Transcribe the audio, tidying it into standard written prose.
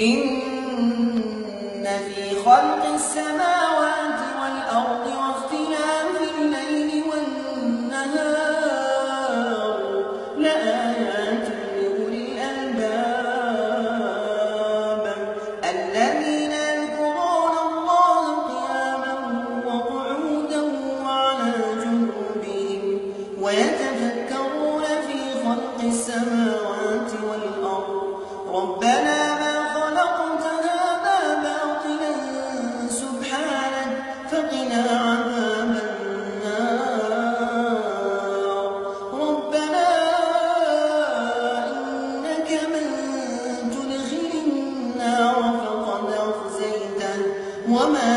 إن في خلق السماوات والأرض واختلاف الليل والنهار لآيات لأولي الألباب الذين يذكرون الله قياما وقعودا وعلى جنوبهم ويتفكرون في خلق السماوات والأرض ربنا ما خلقت هذا باطلا سبحانك فقنا عذاب النار ربنا إنك من تدخل النار فقد أخزيته وما